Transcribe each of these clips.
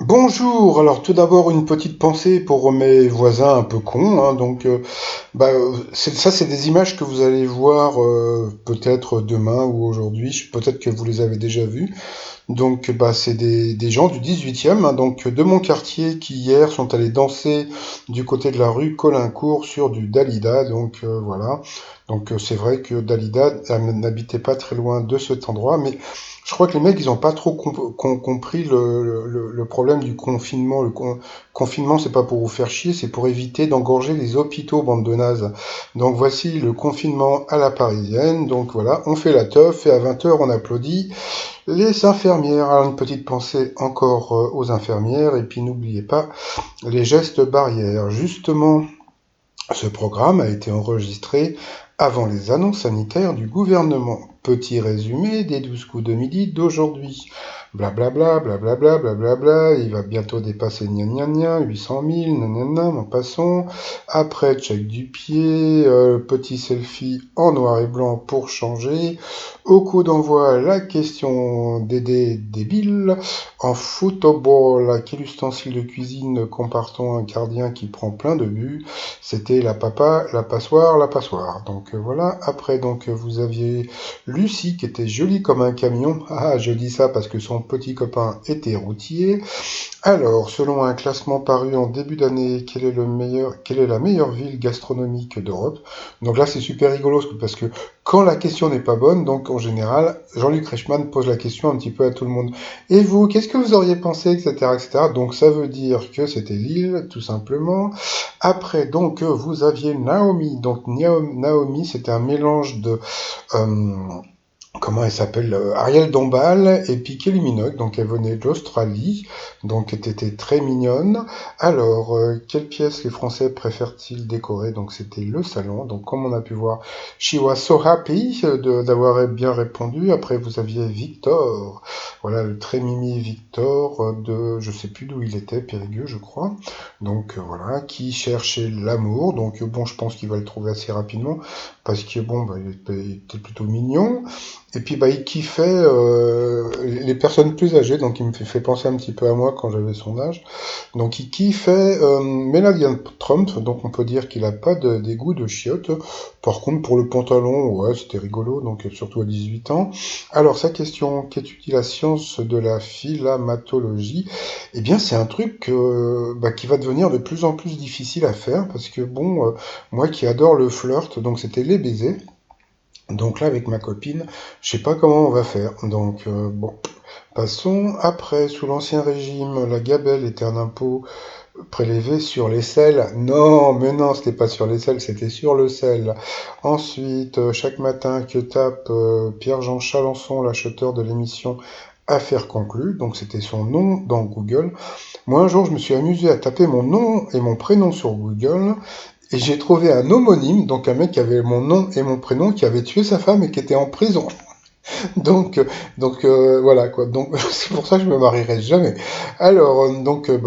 Bonjour, alors tout d'abord une petite pensée pour mes voisins un peu cons, hein, c'est des images que vous allez voir peut-être demain ou aujourd'hui, peut-être que vous les avez déjà vues. C'est des gens du 18e, hein, donc de mon quartier qui hier sont allés danser du côté de la rue Colincourt sur du Dalida, voilà. C'est vrai que Dalida n'habitait pas très loin de cet endroit, mais je crois que les mecs ils ont pas trop compris le problème du confinement. Confinement c'est pas pour vous faire chier, c'est pour éviter d'engorger les hôpitaux, bande de nazes. Donc voici le confinement à la parisienne, donc voilà, on fait la teuf et à 20 heures on applaudit. Les infirmières, alors une petite pensée encore aux infirmières, et puis n'oubliez pas les gestes barrières. Justement, ce programme a été enregistré avant les annonces sanitaires du gouvernement. Petit résumé des 12 coups de midi d'aujourd'hui. Blablabla, blablabla, blablabla, il va bientôt dépasser gna gna gna, 800 000, nanana, en passant. Après, check du pied, petit selfie en noir et blanc pour changer. Au coup d'envoi, la question d'aider débile. En football, quel ustensile de cuisine comparant un gardien qui prend plein de buts? C'était la papa, la passoire, la passoire. Voilà. Après, vous aviez Lucie qui était jolie comme un camion. Ah, je dis ça parce que son petit copain était routier. Alors, selon un classement paru en début d'année, quelle est la meilleure ville gastronomique d'Europe? Donc là, c'est super rigolo parce que quand la question n'est pas bonne, donc en général, Jean-Luc Reichmann pose la question un petit peu à tout le monde. Et vous, qu'est-ce que vous auriez pensé, etc., etc. Donc ça veut dire que c'était Lille, tout simplement. Après, vous aviez Naomi. Donc Naomi, c'était un mélange de euh, comment elle s'appelle, Ariel Dombal et puis Kelly Minogue, donc elle venait d'Australie, donc elle était très mignonne. Alors, quelle pièce les Français préfèrent-ils décorer? Donc c'était le salon, donc comme on a pu voir, she was so happy d'avoir bien répondu. Après vous aviez Victor, voilà le très mimi Victor de, je sais plus d'où il était, Périgueux je crois, voilà, qui cherchait l'amour, bon je pense qu'il va le trouver assez rapidement, parce que il était plutôt mignon. Et puis il kiffait les personnes plus âgées, donc il me fait penser un petit peu à moi quand j'avais son âge. Donc il kiffait Melania Trump, donc on peut dire qu'il a pas de dégoût de chiotte. Par contre pour le pantalon, ouais c'était rigolo, donc surtout à 18 ans. Alors sa question, qu'étudie la science de la philamatologie? Eh bien c'est un truc qui va devenir de plus en plus difficile à faire, parce que moi qui adore le flirt, donc c'était les baisers. Donc là, avec ma copine, je sais pas comment on va faire. Passons. Après, sous l'Ancien Régime, la gabelle était un impôt prélevé sur les sels. Non, mais non, c'était pas sur les sels, c'était sur le sel. Ensuite, chaque matin que tape Pierre-Jean Chalençon, l'acheteur de l'émission Affaires conclues, donc c'était son nom dans Google. Moi, un jour, je me suis amusé à taper mon nom et mon prénom sur Google et j'ai trouvé un homonyme, donc un mec qui avait mon nom et mon prénom, qui avait tué sa femme et qui était en prison. Donc, voilà quoi. Donc c'est pour ça que je me marierai jamais. Alors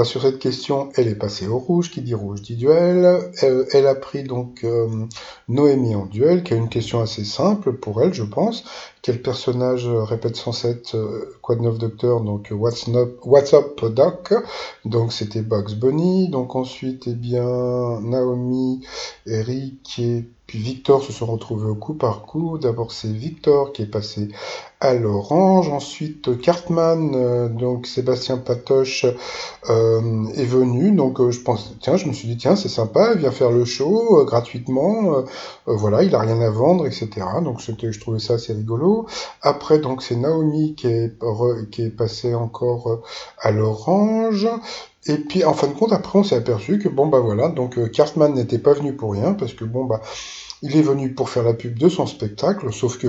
sur cette question, elle est passée au rouge. Qui dit rouge dit duel. Elle a pris Noémie en duel, qui a une question assez simple pour elle, je pense. Quel personnage répète 107 quoi de neuf docteur? Donc What's up Doc? Donc c'était Bugs Bunny. Donc ensuite Naomi, Eric et puis Victor se sont retrouvés au coup par coup. D'abord c'est Victor qui est passé à l'orange. Ensuite, Cartman, donc Sébastien Patoche est venu. Je me suis dit, tiens, c'est sympa, il vient faire le show gratuitement. Voilà, il a rien à vendre, etc. Je trouvais ça assez rigolo. Après, c'est Naomi qui est passée encore à l'orange. Et puis, en fin de compte, après, on s'est aperçu que, Cartman n'était pas venu pour rien, parce que, il est venu pour faire la pub de son spectacle, sauf que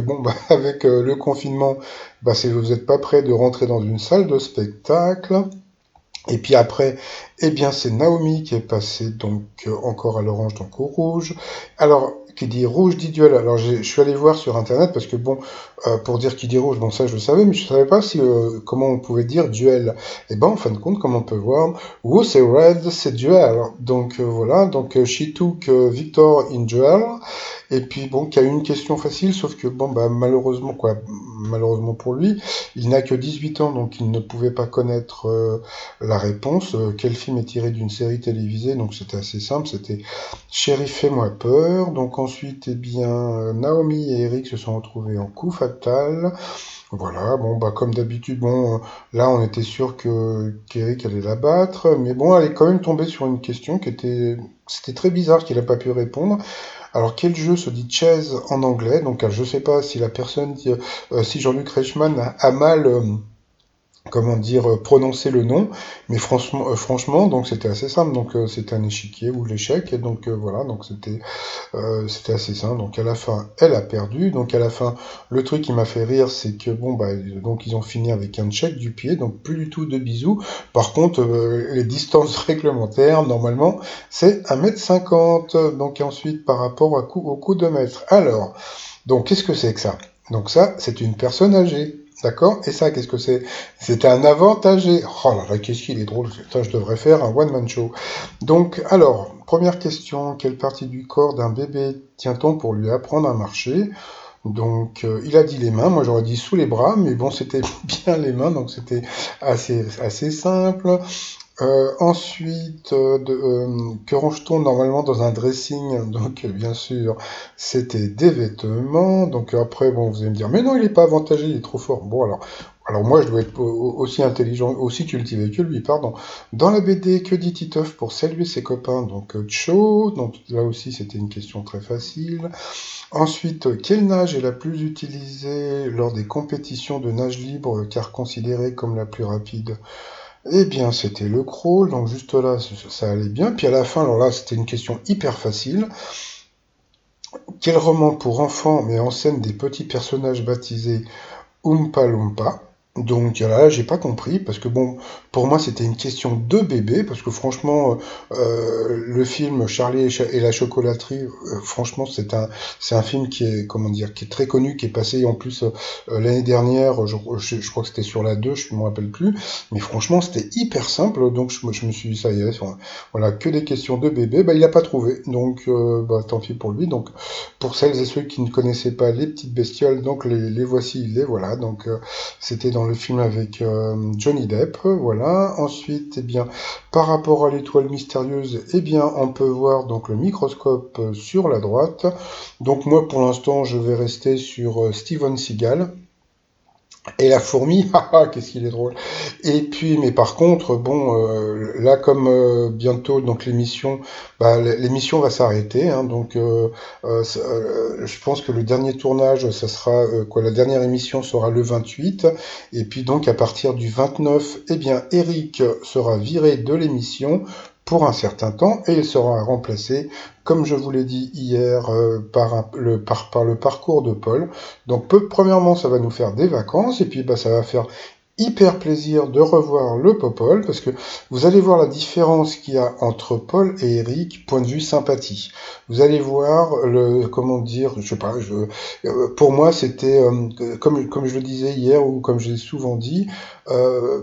avec le confinement, vous n'êtes pas prêt de rentrer dans une salle de spectacle. Et puis après, c'est Naomi qui est passée encore à l'orange, donc au rouge. Alors, qui dit rouge dit duel. Alors, je suis allé voir sur internet parce que pour dire qui dit rouge, ça je le savais, mais je savais pas si comment on pouvait dire duel. Et en fin de compte, comme on peut voir, Who c'est red, c'est duel. Voilà, she took Victor in duel. et puis bon, qui a eu une question facile, sauf que bon, bah malheureusement quoi, malheureusement pour lui, il n'a que 18 ans, donc il ne pouvait pas connaître la réponse. Quel film est tiré d'une série télévisée? Donc c'était assez simple, c'était Chérie, fais-moi peur. Donc ensuite, eh bien, Naomi et Eric se sont retrouvés en coup fatal. Voilà, bon, bah, comme d'habitude, bon, là, on était sûr que qu'Eric allait la battre, mais bon, elle est quand même tombée sur une question c'était très bizarre qu'il n'a pas pu répondre. Alors, quel jeu se dit chess en anglais? Donc, je sais pas si la personne, si Jean-Luc Reichmann a mal, comment dire, prononcer le nom, mais franchement, donc c'était assez simple. Donc, c'était un échiquier ou l'échec, et donc voilà, donc c'était assez simple. Donc à la fin, elle a perdu. Donc à la fin, le truc qui m'a fait rire, c'est que bon bah donc ils ont fini avec un check du pied, donc plus du tout de bisous. Par contre, les distances réglementaires, normalement, c'est 1,50 m. Donc ensuite, par rapport au coup de mètre. Alors, donc qu'est-ce que c'est que ça? Donc ça, c'est une personne âgée. D'accord? Et ça, qu'est-ce que c'est? C'est un avantagé. Oh là là, qu'est-ce qu'il est drôle. Ça, je devrais faire un one-man show. Donc, alors, première question. Quelle partie du corps d'un bébé tient-on pour lui apprendre à marcher? Donc, il a dit les mains. Moi, j'aurais dit sous les bras. Mais bon, c'était bien les mains. Donc, c'était assez simple. Ensuite, que range-t-on normalement dans un dressing? Donc, bien sûr, c'était des vêtements. Donc, après, bon, vous allez me dire, mais non, il est pas avantagé, il est trop fort. Bon, alors moi, je dois être aussi intelligent, aussi cultivé que lui, pardon. Dans la BD, que dit Titeuf pour saluer ses copains? Donc, Cho. Donc, là aussi, c'était une question très facile. Ensuite, quelle nage est la plus utilisée lors des compétitions de nage libre, car considérée comme la plus rapide? Eh bien, c'était le crawl, donc juste là, ça allait bien. Puis à la fin, alors là, c'était une question hyper facile. Quel roman pour enfants met en scène des petits personnages baptisés Oompa Loompa? Donc là, j'ai pas compris, parce que bon, pour moi, c'était une question de bébé, parce que franchement, le film Charlie et la chocolaterie, franchement, c'est un film qui est, comment dire, qui est très connu, qui est passé en plus l'année dernière, je crois que c'était sur la 2, je me rappelle plus, mais franchement, c'était hyper simple, donc je me suis dit, ça y est, voilà, que des questions de bébé, bah, il a pas trouvé, donc bah, tant pis pour lui, donc pour celles et ceux qui ne connaissaient pas les petites bestioles, donc les voici, les voilà, donc c'était dans le film avec Johnny Depp, voilà. Ensuite, eh bien, par rapport à l'étoile mystérieuse, eh bien, on peut voir donc le microscope sur la droite. Donc moi, pour l'instant, je vais rester sur Steven Seagal. Et la fourmi, qu'est-ce qu'il est drôle. Et puis, mais par contre, bon, là comme bientôt donc l'émission, bah, l'émission va s'arrêter, hein, donc je pense que le dernier tournage, ça sera quoi, la dernière émission sera le 28, et puis donc à partir du 29, eh bien Eric sera viré de l'émission pour un certain temps et il sera remplacé, comme je vous l'ai dit hier, par le parcours de Paul. Donc, premièrement, ça va nous faire des vacances, et puis bah, ça va faire hyper plaisir de revoir le Popol, parce que vous allez voir la différence qu'il y a entre Paul et Eric, point de vue sympathie. Vous allez voir comment dire, je sais pas, pour moi, c'était, comme je le disais hier, ou comme j'ai souvent dit,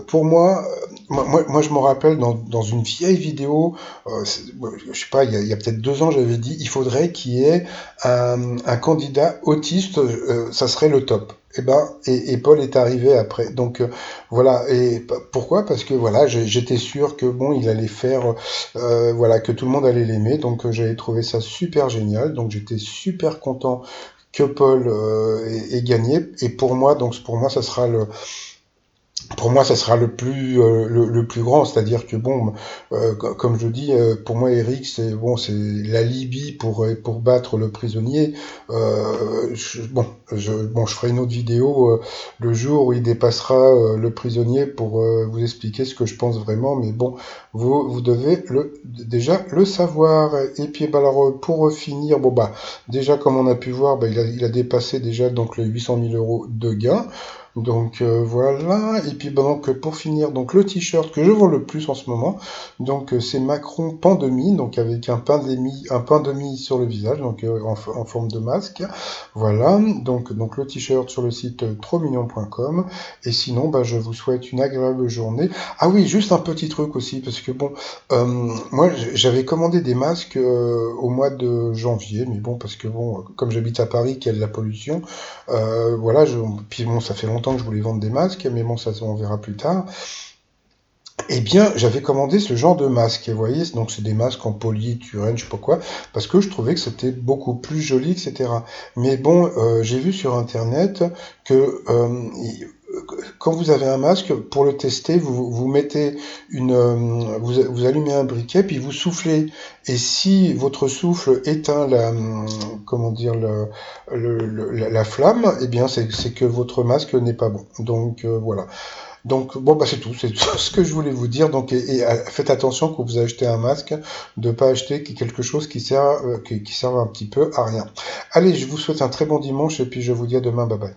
pour moi, je me rappelle dans une vieille vidéo, je sais pas, il y a peut-être 2 ans, j'avais dit, il faudrait qu'il y ait un candidat autiste, ça serait le top. Et Paul est arrivé après. Donc voilà. Et pourquoi? Parce que voilà, j'étais sûr que bon, il allait faire, voilà, que tout le monde allait l'aimer. Donc j'avais trouvé ça super génial. Donc j'étais super content que Paul ait gagné. Et pour moi, ça sera le plus grand, c'est-à-dire que bon, comme je dis, pour moi Eric c'est la Libye pour battre le prisonnier. Je ferai une autre vidéo le jour où il dépassera le prisonnier pour vous expliquer ce que je pense vraiment, mais bon, vous devez déjà le savoir. Et puis bah alors pour finir, bon bah déjà comme on a pu voir, bah il a dépassé déjà donc les 800 000 € de gains. Donc voilà. Et puis bah, donc pour finir, donc le t-shirt que je vends le plus en ce moment, donc c'est Macron Pandémie, donc avec un pandémie sur le visage, donc en forme de masque. Voilà. Donc le t-shirt sur le site trosmignon.com. Et sinon, bah, je vous souhaite une agréable journée. Ah oui, juste un petit truc aussi, parce que bon, moi j'avais commandé des masques au mois de janvier, mais bon, parce que bon, comme j'habite à Paris, qu'il y a de la pollution. Voilà, puis bon, ça fait longtemps que je voulais vendre des masques, mais bon, ça on verra plus tard. Eh bien, j'avais commandé ce genre de masque, et vous voyez, donc c'est des masques en polyéthylène, je sais pas quoi, parce que je trouvais que c'était beaucoup plus joli, etc. Mais bon, j'ai vu sur Internet que quand vous avez un masque, pour le tester, vous mettez vous allumez un briquet, puis vous soufflez. Et si votre souffle éteint comment dire, la flamme, eh bien, c'est que votre masque n'est pas bon. Donc, voilà. Donc bon bah c'est tout ce que je voulais vous dire. Donc faites attention quand vous achetez un masque, de pas acheter quelque chose qui sert un petit peu à rien. Allez, je vous souhaite un très bon dimanche et puis je vous dis à demain, bye bye.